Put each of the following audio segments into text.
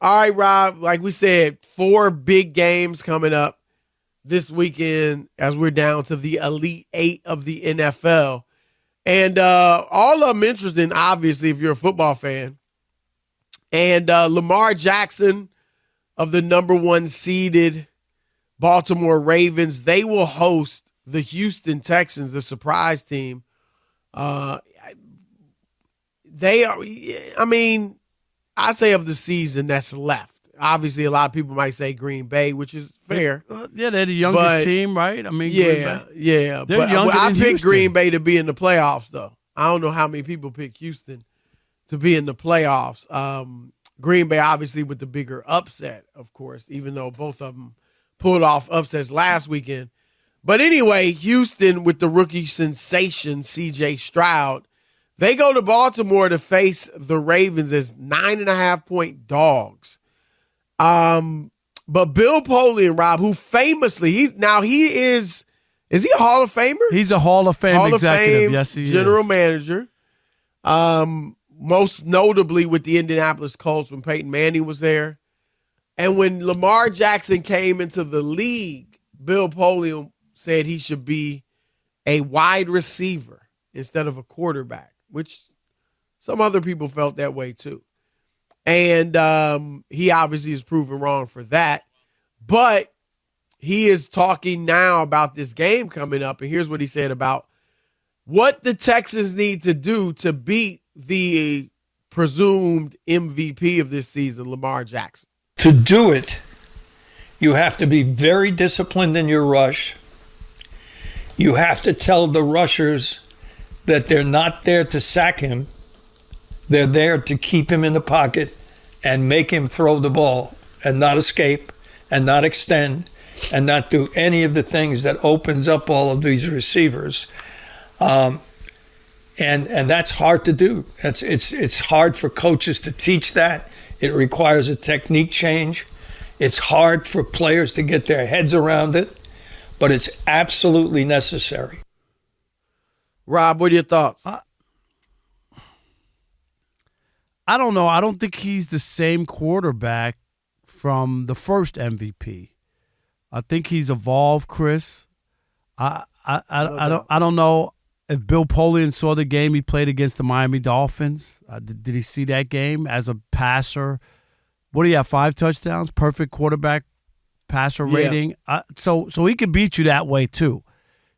All right, Rob. Like we said, 4 big games coming up this weekend as we're down to the Elite Eight of the NFL. And all of them interesting, obviously, if you're a football fan. And Lamar Jackson of the number 1 seeded Baltimore Ravens, they will host the Houston Texans, the surprise team. They are, I mean, I say of the season that's left. Obviously, a lot of people might say Green Bay, which is fair. Yeah, they're the youngest team, right? I mean, yeah. They're But younger I than picked Houston. Green Bay to be in the playoffs, though. I don't know how many people pick Houston to be in the playoffs. Green Bay, obviously, with the bigger upset, of course, even though both of them pulled off upsets last weekend. But anyway, Houston with the rookie sensation, C.J. Stroud, they go to Baltimore to face the Ravens as 9.5-point dogs. But Bill Polian, Rob, who famously, he is he a Hall of Famer? He's a Hall of Fame executive. Yes, he general is. manager. Most notably with the Indianapolis Colts when Peyton Manning was there. And when Lamar Jackson came into the league, Bill Polian said he should be a wide receiver instead of a quarterback, which some other people felt that way too. And he obviously is proven wrong for that. But he is talking now about this game coming up. And here's what he said about what the Texans need to do to beat the presumed MVP of this season, Lamar Jackson. To do it, you have to be very disciplined in your rush. You have to tell the rushers that they're not there to sack him. They're there to keep him in the pocket and make him throw the ball and not escape and not extend and not do any of the things that opens up all of these receivers. And that's hard to do. It's hard for coaches to teach that. It requires a technique change. It's hard for players to get their heads around it, but it's absolutely necessary. Rob, what are your thoughts? I don't know. I don't think he's the same quarterback from the first MVP. I think he's evolved, Chris. I don't know if Bill Polian saw the game he played against the Miami Dolphins. Did he see that game as a passer? What do you have, 5 touchdowns? Perfect quarterback passer rating. So he could beat you that way too.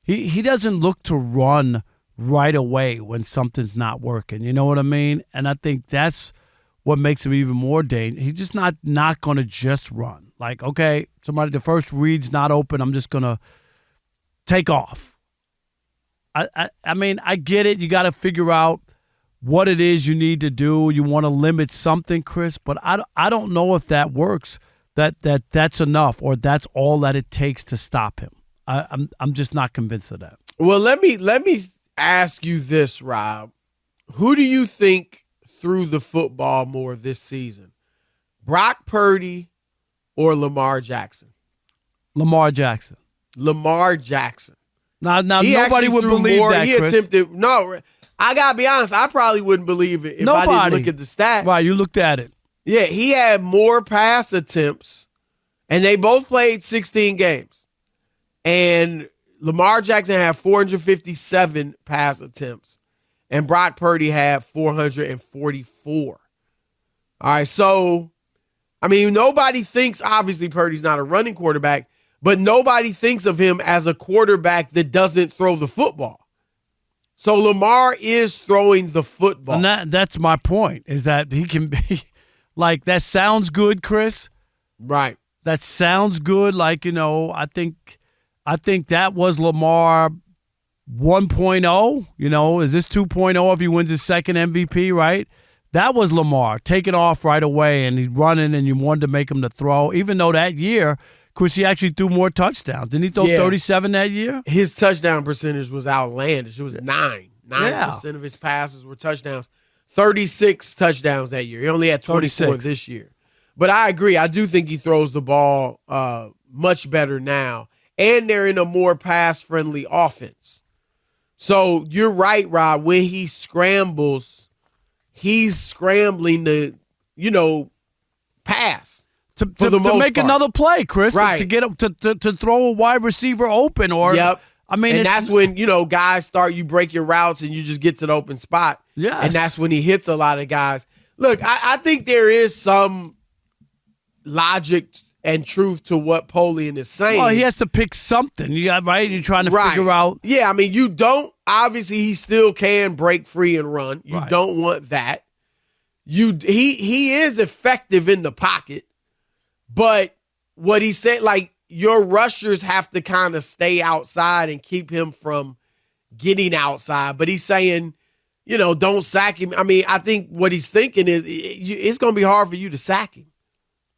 He doesn't look to run right away when something's not working. You know what I mean? And I think that's what makes him even more dangerous. He's just not going to just run. Like, okay, the first read's not open, I'm just going to take off. I mean, I get it. You got to figure out what it is you need to do. You want to limit something, Chris, but I don't know if that works. That's enough, or that's all that it takes to stop him. I'm just not convinced of that. Well, let me ask you this, Rob. Who do you think threw the football more this season? Brock Purdy or Lamar Jackson? Lamar Jackson. Lamar Jackson. Now nobody would believe more. that, Chris. I got to be honest, I probably wouldn't believe it if I didn't look at the stats. Right, you looked at it. Yeah, he had more pass attempts, and they both played 16 games. And Lamar Jackson had 457 pass attempts, and Brock Purdy had 444. All right, so, I mean, nobody thinks, obviously Purdy's not a running quarterback, but nobody thinks of him as a quarterback that doesn't throw the football. So Lamar is throwing the football. And that's my point, is that he can be, like, that sounds good, Chris. Right. That sounds good. Like, I think that was Lamar 1.0. Is this 2.0 if he wins his second MVP, right? That was Lamar. Take it off right away, and he's running, and you wanted to make him to throw. Even though that year, Chris, he actually threw more touchdowns. Didn't he throw 37 that year? His touchdown percentage was outlandish. It was 9% of his passes were touchdowns. 36 touchdowns that year. He only had 24 36 this year. But I agree. I do think he throws the ball much better now. And they're in a more pass-friendly offense. So you're right, Rob. When he scrambles, he's scrambling to, pass. To the most make part. another play, Chris. Right. To get to throw a wide receiver open or Yep. I mean, and that's when, guys you break your routes and you just get to the open spot. Yes. And that's when he hits a lot of guys. Look, I think there is some logic and truth to what Polian is saying. Well, he has to pick something. Right? You're trying to figure out. Yeah, I mean, you don't, obviously he still can break free and run. You Right. don't want that. He is effective in the pocket, but what he said, like, your rushers have to kind of stay outside and keep him from getting outside. But he's saying, don't sack him. I mean, I think what he's thinking is it's going to be hard for you to sack him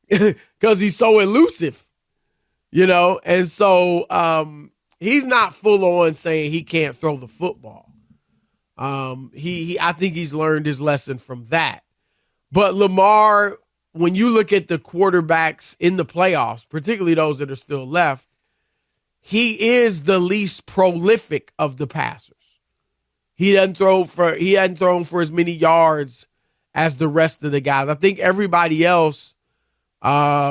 because he's so elusive, And so he's not full on saying he can't throw the football. I think he's learned his lesson from that. But Lamar, when you look at the quarterbacks in the playoffs, particularly those that are still left, he is the least prolific of the passers. He hadn't thrown for as many yards as the rest of the guys. I think everybody else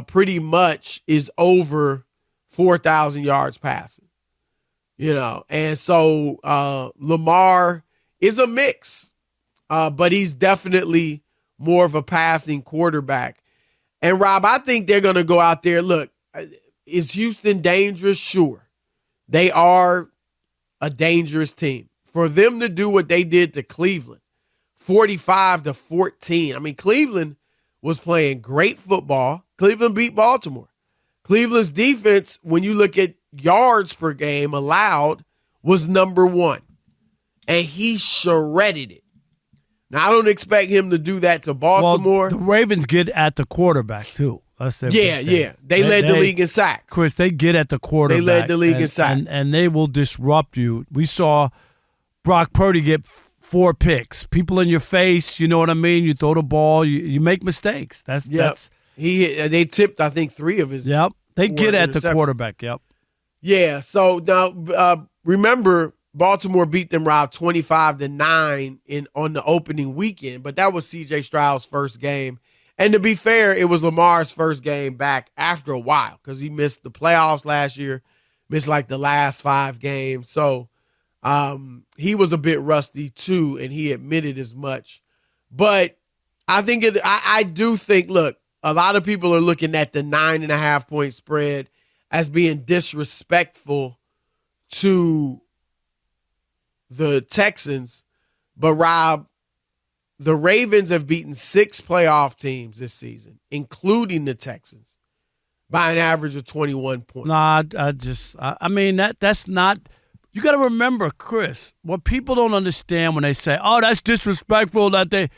pretty much is over 4,000 yards passing. And so Lamar is a mix, but he's definitely more of a passing quarterback. And Rob, I think they're going to go out there. Look, is Houston dangerous? Sure. They are a dangerous team. For them to do what they did to Cleveland, 45-14. I mean, Cleveland was playing great football. Cleveland beat Baltimore. Cleveland's defense, when you look at yards per game allowed, was number 1. And he shredded it. Now, I don't expect him to do that to Baltimore. Well, the Ravens get at the quarterback, too. That's their big thing. Yeah. They led the league in sacks. Chris, they get at the quarterback. They led the league in sacks. And they will disrupt you. We saw Brock Purdy get 4 picks. People in your face, you know what I mean? You throw the ball, you make mistakes. That's they tipped, I think, 3 of his. Yep. They get at the quarterback, yep. Yeah, so now remember, Baltimore beat them, Rob, 25-9 on the opening weekend, but that was C.J. Stroud's first game. And to be fair, it was Lamar's first game back after a while because he missed the playoffs last year, missed like the last 5 games. So he was a bit rusty too, and he admitted as much. But I do think, look, a lot of people are looking at the 9.5-point spread as being disrespectful to the Texans. But, Rob, the Ravens have beaten 6 playoff teams this season, including the Texans, by an average of 21 points. Nah, I mean, that's not – you got to remember, Chris, what people don't understand when they say, oh, that's disrespectful that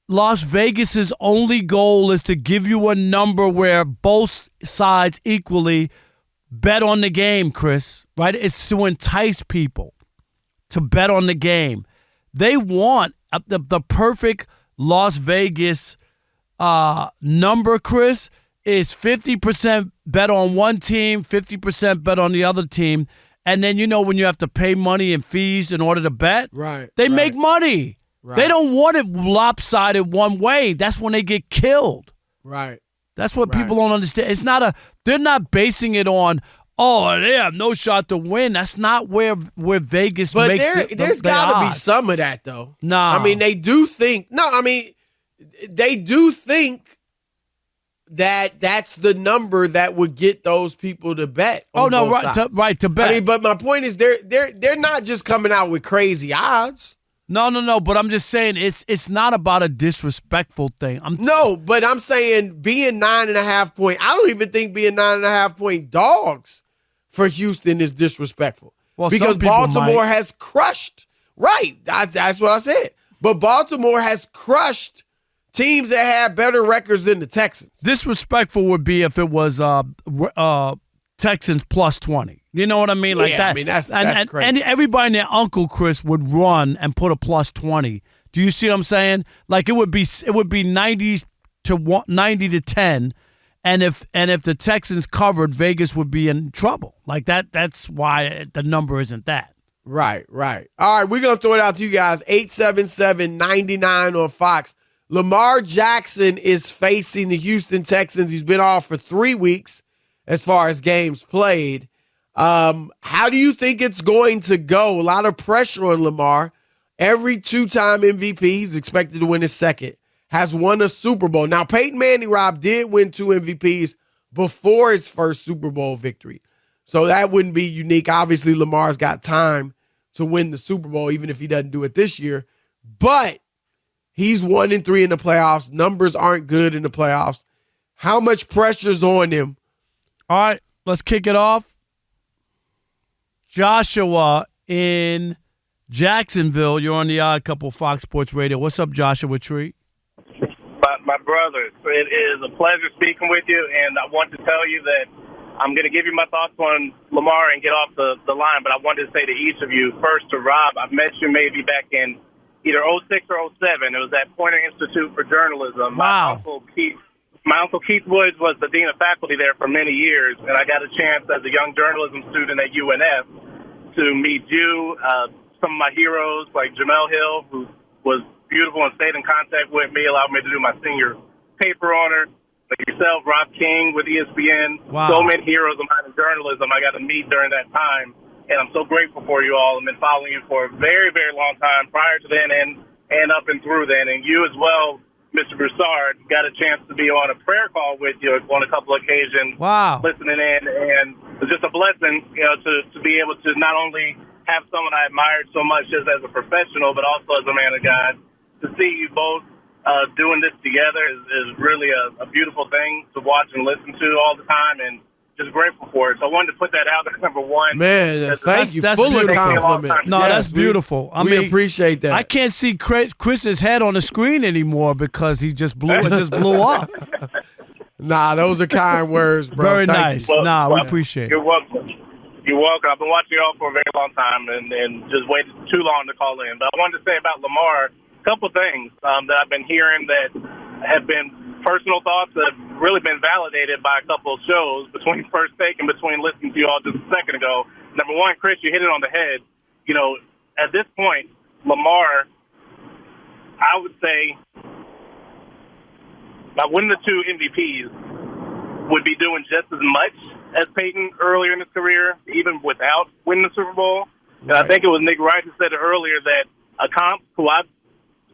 Las Vegas's only goal is to give you a number where both sides equally bet on the game, Chris, right? It's to entice people to bet on the game. They want the perfect Las Vegas number, Chris, is 50% bet on one team, 50% bet on the other team. And then, when you have to pay money and fees in order to bet, they make money. Right. They don't want it lopsided one way. That's when they get killed. Right. That's what people don't understand. It's not they're not basing it on, oh, they have no shot to win. That's not where Vegas makes there's got to be some of that, though. No. I mean, they do think that that's the number that would get those people to bet. Oh, no, to bet. I mean, but my point is they're not just coming out with crazy odds. No, but I'm just saying it's not about a disrespectful thing. But I'm saying being 9.5 point, I don't even think being 9.5 point dogs for Houston is disrespectful. Well, because Baltimore has crushed. Right. That's what I said. But Baltimore has crushed teams that have better records than the Texans. Disrespectful would be if it was Texans plus 20. You know what I mean? Like that. I mean, that's crazy. And everybody and their uncle, Chris, would run and put a plus 20. Do you see what I'm saying? Like it would be 90 to 10. And if the Texans covered, Vegas would be in trouble. Like that's why the number isn't that. Right. All right, we're going to throw it out to you guys. 877-99 on Fox. Lamar Jackson is facing the Houston Texans. He's been off for 3 weeks as far as games played. How do you think it's going to go? A lot of pressure on Lamar. Every 2-time MVP, he's expected to win his second, has won a Super Bowl. Now, Peyton Manning, Rob, did win 2 MVPs before his first Super Bowl victory. So that wouldn't be unique. Obviously, Lamar's got time to win the Super Bowl, even if he doesn't do it this year. But he's 1-3 in the playoffs. Numbers aren't good in the playoffs. How much pressure's on him? All right, let's kick it off. Joshua in Jacksonville. You're on the Odd Couple Fox Sports Radio. What's up, Joshua Tree? My brothers, it is a pleasure speaking with you, and I want to tell you that I'm going to give you my thoughts on Lamar and get off the line, but I wanted to say to each of you, first to Rob, I met you maybe back in either 06 or 07. It was at Poynter Institute for Journalism. Wow. My uncle Keith Woods was the dean of faculty there for many years, and I got a chance as a young journalism student at UNF to meet you, some of my heroes like Jamel Hill, who was beautiful and stayed in contact with me, allowed me to do my senior paper on her. Like yourself, Rob King with ESPN. Wow. So many heroes of mine in journalism I got to meet during that time, and I'm so grateful for you all. I've been following you for a very, very long time prior to then and up and through then. And you as well, Mr. Broussard, got a chance to be on a prayer call with you on a couple of occasions. Wow. Listening in, and it's just a blessing, to be able to not only have someone I admired so much just as a professional, but also as a man of God. To see you both doing this together is really a beautiful thing to watch and listen to all the time, and just grateful for it. So I wanted to put that out there, number one. Man, thank you. That's Full of beautiful. compliments. No, Yes, that's beautiful. We appreciate that. I can't see Chris's head on the screen anymore because he just blew up. Nah, those are kind words, bro. Very Thank nice. you. We appreciate it. You're welcome. You're welcome. I've been watching y'all for a very long time and just waited too long to call in. But I wanted to say about Lamar, a couple things that I've been hearing that have been personal thoughts that have really been validated by a couple of shows between First Take and between listening to you all just a second ago. Number one, Chris, you hit it on the head. At this point, Lamar, I would say, by winning the 2 MVPs, would be doing just as much as Peyton earlier in his career, even without winning the Super Bowl. And I think it was Nick Wright who said it earlier that a comp, who I've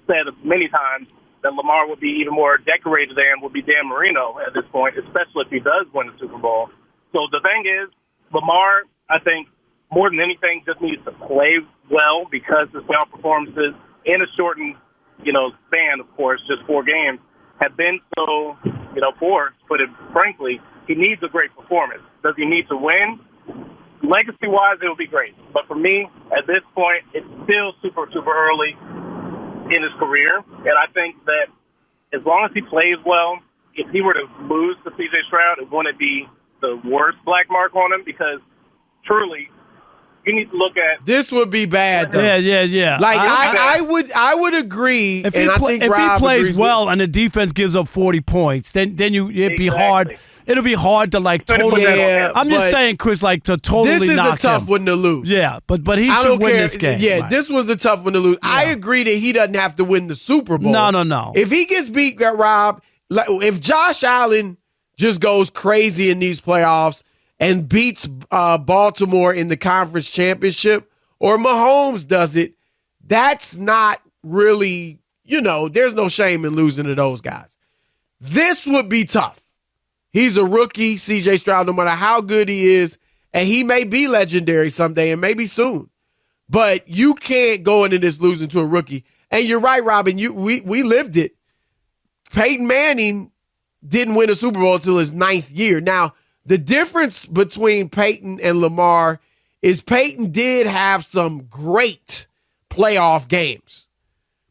said many times, that Lamar would be even more decorated than would be Dan Marino at this point, especially if he does win the Super Bowl. So the thing is, Lamar, I think, more than anything, just needs to play well because his playoff performances in a shortened, span, of course, just 4 games, have been so, poor, to put it frankly. He needs a great performance. Does he need to win? Legacy-wise, it would be great. But for me, at this point, it's still super, super early in his career. And I think that as long as he plays well, if he were to lose to C.J. Stroud, it wouldn't be the worst black mark on him because truly, you need to look at this would be bad, though. Yeah. Like I would agree. If he plays well and the defense gives up 40 points, then it'd be hard. It'll be hard to totally. Yeah, I'm just saying, Chris, to totally knock him. This is a tough one to lose. Yeah, but he should win this game. Yeah, right. This was a tough one to lose. Yeah. I agree that he doesn't have to win the Super Bowl. No. If he gets beat, Rob, if Josh Allen just goes crazy in these playoffs and beats Baltimore in the conference championship, or Mahomes does it, that's not really, there's no shame in losing to those guys. This would be tough. He's a rookie, C.J. Stroud, no matter how good he is, and he may be legendary someday and maybe soon. But you can't go into this losing to a rookie. And you're right, Robin, we lived it. Peyton Manning didn't win a Super Bowl until his 9th year. Now, the difference between Peyton and Lamar is Peyton did have some great playoff games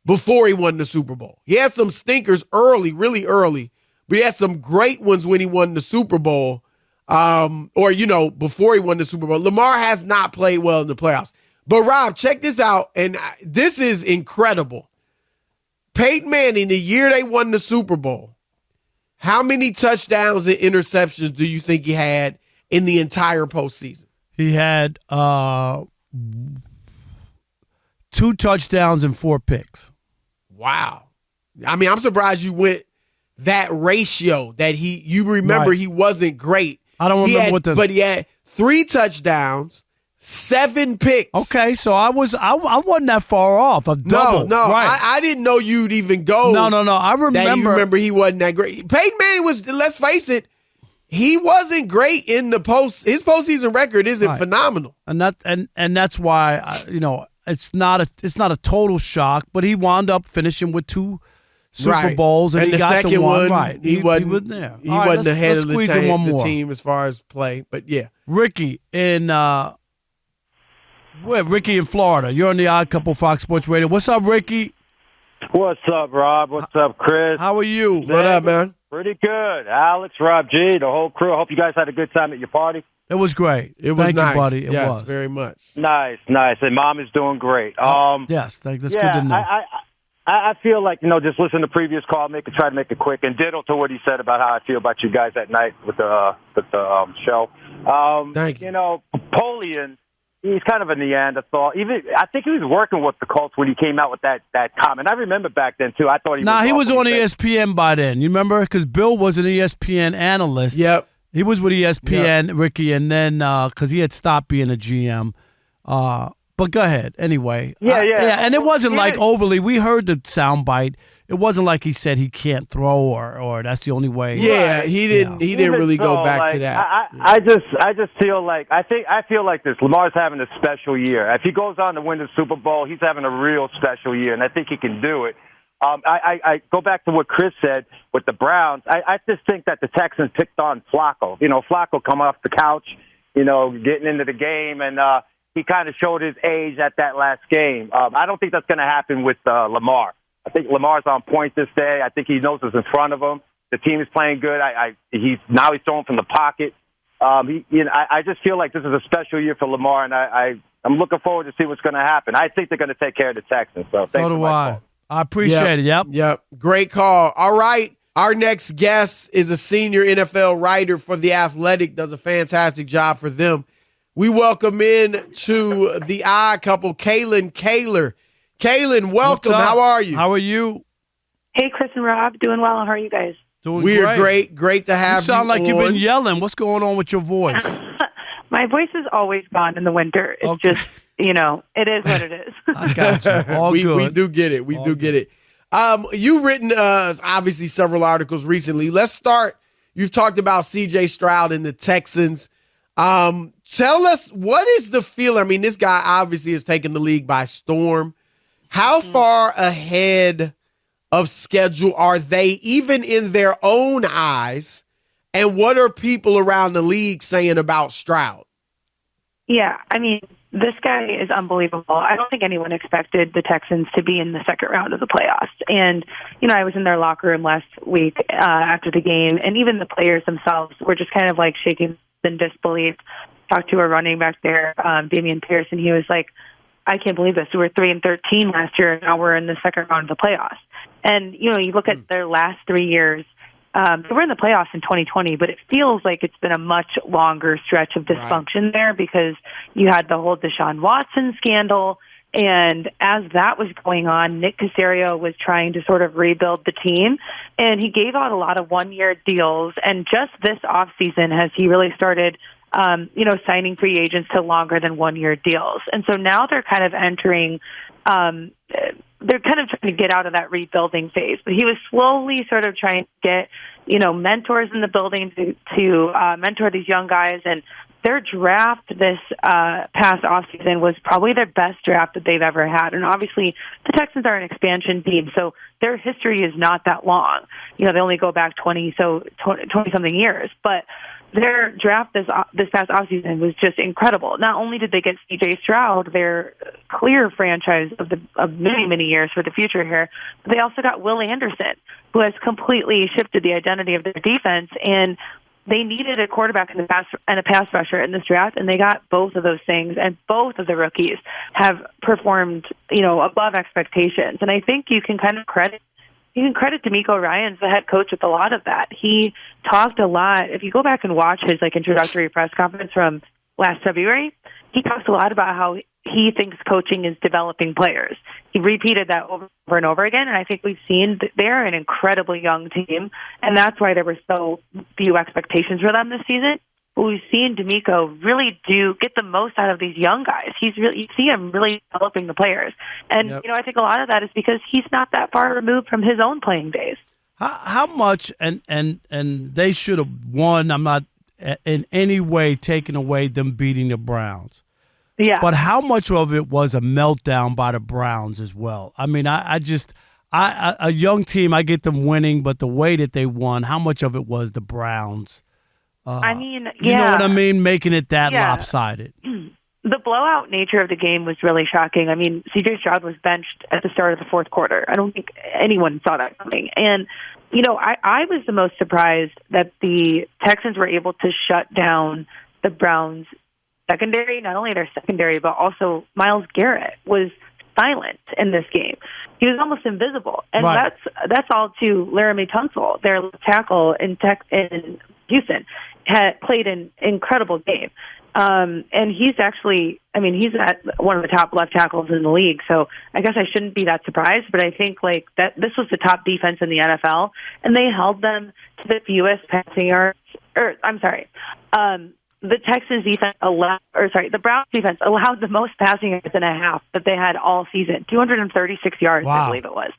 before he won the Super Bowl. He had some stinkers early, really early, but he had some great ones when he won the Super Bowl, before he won the Super Bowl. Lamar has not played well in the playoffs. But, Rob, check this out, and this is incredible. Peyton Manning, the year they won the Super Bowl, how many touchdowns and interceptions do you think he had in the entire postseason? He had 2 touchdowns and 4 picks. Wow. I mean, I'm surprised you went that ratio that you remember Right. he wasn't great. I don't remember but he had 3 touchdowns, 7 picks. Okay, so I wasn't that far off. A double. No, right. I didn't know you'd even go. No. I That you remember he wasn't that great. Peyton Manning was, let's face it, he wasn't great in the his postseason record isn't phenomenal. And that's why it's not a total shock, but he wound up finishing with 2 Super Bowls, and he the got second the one. one. Right. He wasn't there. He wasn't ahead of the the team as far as play. But yeah, Ricky in Ricky in Florida. You're on the Odd Couple Fox Sports Radio. What's up, Ricky? What's up, Rob? What's up, Chris? How are you? What up, man? Pretty good. Alex, Rob G, the whole crew. I hope you guys had a good time at your party. It was great. It was Thank nice. you, buddy. It yes, was very much. Nice. And Mom is doing great. Yes, that's good yeah, to know. I feel like, just listen to the previous call, try to make it quick, and ditto to what he said about how I feel about you guys at night with the show. Thank you. Polian, he's kind of a Neanderthal. I think he was working with the Colts when he came out with that comment. I remember back then, too. I thought he was on ESPN by then. You remember? Because Bill was an ESPN analyst. Yep. He was with ESPN, Ricky, and then because he had stopped being a GM. But go ahead. Anyway. Yeah. And it wasn't like overly. We heard the soundbite. It wasn't like he said he can't throw or that's the only way. Yeah, he didn't. He didn't really go back to that. I just feel like I feel like this. Lamar's having a special year. If he goes on to win the Super Bowl, he's having a real special year, and I think he can do it. I go back to what Chris said with the Browns. I just think that the Texans picked on Flacco. Flacco come off the couch, getting into the game, and he kind of showed his age at that last game. I don't think that's going to happen with Lamar. I think Lamar's on point this day. I think he knows what's in front of him. The team is playing good. He's throwing from the pocket. I just feel like this is a special year for Lamar, and I'm looking forward to see what's going to happen. I think they're going to take care of the Texans. So do I. I appreciate it. Yep. Great call. All right. Our next guest is a senior NFL writer for The Athletic, does a fantastic job for them. We welcome in to the Odd Couple, Kaylin Kaler. Kaylin, welcome. How are you? How are you? Hey, Chris and Rob. Doing well. How are you guys? Doing We're great. Great to have you. Sound like on. you've been yelling. What's going on with your voice? My voice is always gone in the winter. It's just, it is what it is. I got you. All we good. do get it. We do get it. You've written obviously several articles recently. Let's start. You've talked about C.J. Stroud and the Texans. Tell us, what is the feel? I mean, this guy obviously has taken the league by storm. How far ahead of schedule are they, even in their own eyes? And what are people around the league saying about Stroud? Yeah, I mean, this guy is unbelievable. I don't think anyone expected the Texans to be in the second round of the playoffs. And, I was in their locker room last week after the game, and even the players themselves were just kind of like shaking in disbelief. Talked to a running back there, Damian Pierce, and he was like, I can't believe this. We were 3-13 last year, and now we're in the second round of the playoffs. And, you look at their last 3 years, they were in the playoffs in 2020, but it feels like it's been a much longer stretch of dysfunction there because you had the whole Deshaun Watson scandal. And as that was going on, Nick Caserio was trying to sort of rebuild the team, and he gave out a lot of one-year deals. And just this offseason has he really started signing free agents to longer than 1-year deals. And so now they're kind of entering, they're kind of trying to get out of that rebuilding phase. But he was slowly sort of trying to get, mentors in the building to mentor these young guys. And their draft this past offseason was probably their best draft that they've ever had. And obviously the Texans are an expansion team, so their history is not that long. They only go back 20-something years. But their draft this past offseason was just incredible. Not only did they get C.J. Stroud, their clear franchise of many, many years for the future here, but they also got Will Anderson, who has completely shifted the identity of their defense. And they needed a quarterback and a pass rusher in this draft, and they got both of those things. And both of the rookies have performed, above expectations. And I think you can kind of credit D'Amico Ryans, the head coach, with a lot of that. He talked a lot. If you go back and watch his introductory press conference from last February, he talks a lot about how he thinks coaching is developing players. He repeated that over and over again, and I think we've seen that they're an incredibly young team, and that's why there were so few expectations for them this season. But we've seen D'Amico really do get the most out of these young guys. You see him really developing the players, and I think a lot of that is because he's not that far removed from his own playing days. How much and they should have won. I'm not in any way taking away them beating the Browns. Yeah. But how much of it was a meltdown by the Browns as well? I mean, a young team, I get them winning, but the way that they won, how much of it was the Browns? I mean, you know what I mean? Making it that lopsided. The blowout nature of the game was really shocking. I mean, C.J. Stroud was benched at the start of the fourth quarter. I don't think anyone saw that coming. And, I was the most surprised that the Texans were able to shut down the Browns' secondary, not only their secondary, but also Myles Garrett was silent in this game. He was almost invisible. And that's all to Laramie Tunsil, their tackle in Houston, had played an incredible game. And he's actually, he's at one of the top left tackles in the league. So I guess I shouldn't be that surprised, but I think that this was the top defense in the NFL, and they held them to the fewest passing yards. The Texans defense the Browns defense allowed the most passing yards in a half that they had all season, 236 yards, I believe it was,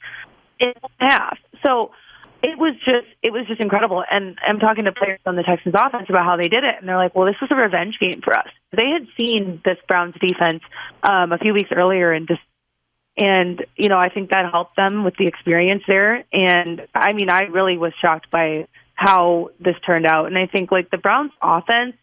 in a half. So it was just incredible. And I'm talking to players on the Texans offense about how they did it, and they're like, well, this was a revenge game for us. They had seen this Browns defense a few weeks earlier, and I think that helped them with the experience there. And I really was shocked by how this turned out. And I think the Browns offense,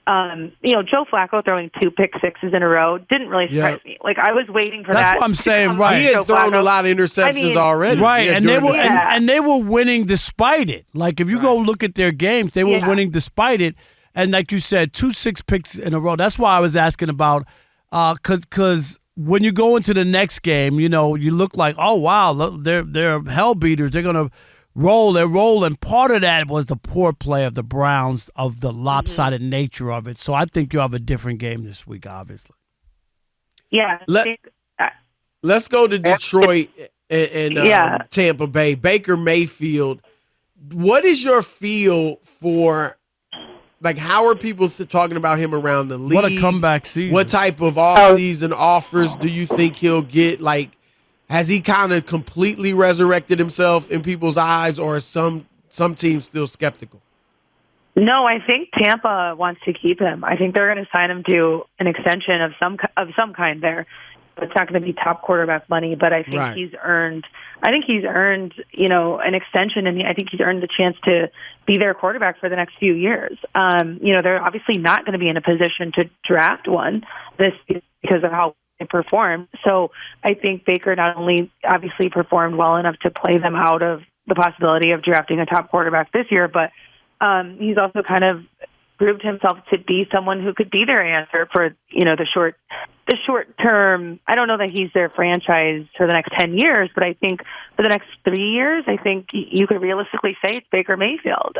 Joe Flacco throwing 2 pick sixes in a row didn't really surprise me. I was waiting for that. That's what I'm saying, right? He had thrown a lot of interceptions already, right? And they were winning despite it. If you go look at their games, they were winning despite it. And like you said, 2 6 picks in a row. That's why I was asking about, because when you go into the next game, you look like, oh wow, they're hell beaters. They're gonna roll. They're rolling. Part of that was the poor play of the Browns, of the lopsided nature of it. So I think you have a different game this week, obviously. Yeah. Let's go to Detroit and Tampa Bay. Baker Mayfield. What is your feel for, how are people talking about him around the league? What a comeback season. What type of off-season offers do you think he'll get? Has he kind of completely resurrected himself in people's eyes, or are some teams still skeptical? No, I think Tampa wants to keep him. I think they're going to sign him to an extension of some kind there. It's not going to be top quarterback money, but I think he's earned. I think he's earned, an extension, and I think he's earned the chance to be their quarterback for the next few years. They're obviously not going to be in a position to draft one this because of how performed. So I think Baker not only obviously performed well enough to play them out of the possibility of drafting a top quarterback this year, but he's also kind of proved himself to be someone who could be their answer for, the short term. I don't know that he's their franchise for the next 10 years, but I think for the next 3 years, I think you could realistically say it's Baker Mayfield.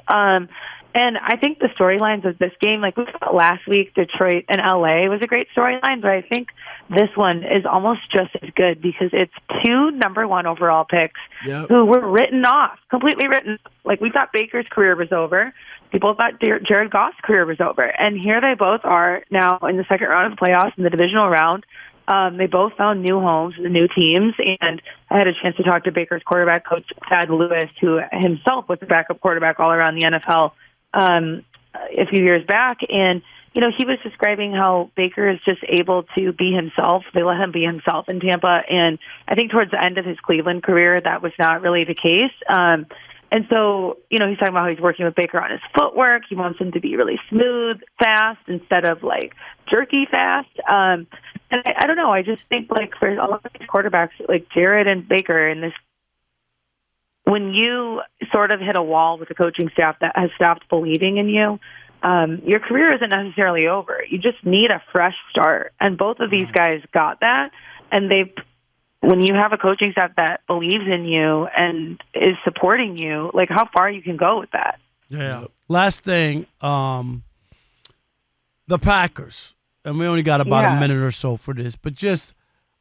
And I think the storylines of this game, like we saw last week, Detroit and LA was a great storyline, but I think this one is almost just as good because it's 2 number 1 overall picks who were written off, completely written. We thought Baker's career was over. People thought Jared Goff's career was over. And here they both are now in the second round of the playoffs, in the divisional round. They both found new homes, new teams, and I had a chance to talk to Baker's quarterback coach, Thad Lewis, who himself was the backup quarterback all around the NFL a few years back. And, he was describing how Baker is just able to be himself. They let him be himself in Tampa. And I think towards the end of his Cleveland career, that was not really the case. And so, he's talking about how he's working with Baker on his footwork. He wants him to be really smooth, fast, instead of jerky fast. And I don't know. I just think for a lot of these quarterbacks, like Jared and Baker, in this, when you sort of hit a wall with a coaching staff that has stopped believing in you, your career isn't necessarily over. You just need a fresh start. And both of these guys got that. And when you have a coaching staff that believes in you and is supporting you, how far you can go with that. Yeah. Last thing, the Packers. and we only got about a minute or so for this, but just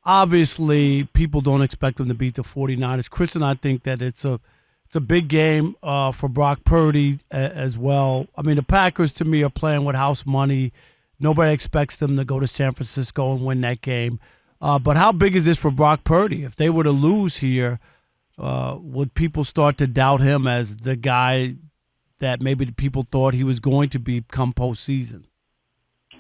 obviously people don't expect them to beat the 49ers. Chris and I think that it's a big game for Brock Purdy as well. I mean, the Packers, to me, are playing with house money. Nobody expects them to go to San Francisco and win that game. But how big is this for Brock Purdy? If they were to lose here, would people start to doubt him as the guy that maybe the people thought he was going to be come postseason?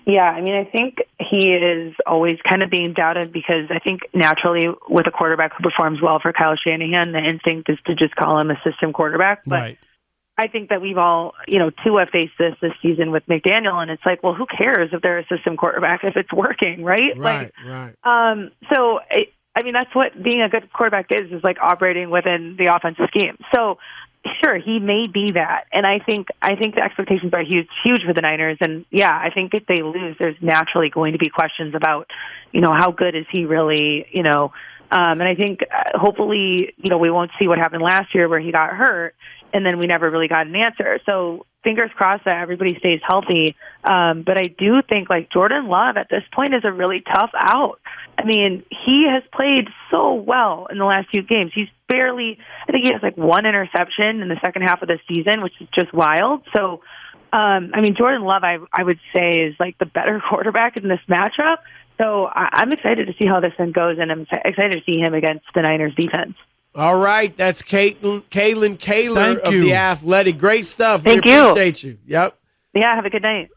Yeah, I mean, I think he is always kind of being doubted because I think naturally with a quarterback who performs well for Kyle Shanahan, the instinct is to just call him a system quarterback. But right. I think that we've all, Tua faced this season with McDaniel, and it's like, well, who cares if they're a system quarterback if it's working, right? Right. So, I mean, that's what being a good quarterback is like operating within the offensive scheme. So, sure, he may be that, and I think the expectations are huge for the Niners. And yeah, I think if they lose, there's naturally going to be questions about, how good is he really, and I think hopefully, we won't see what happened last year where he got hurt, and then we never really got an answer. So fingers crossed that everybody stays healthy. But I do think like Jordan Love at this point is a really tough out. I mean, he has played so well in the last few games. I think he has like one interception in the second half of the season, which is just wild. So, I mean, Jordan Love, I would say is like the better quarterback in this matchup. So I'm excited to see how this one goes, and I'm excited to see him against the Niners defense. All right, that's Kaylin Kaler Thank of you. The Athletic. Great stuff. Thank we you. appreciate you. Yep. Yeah, have a good night.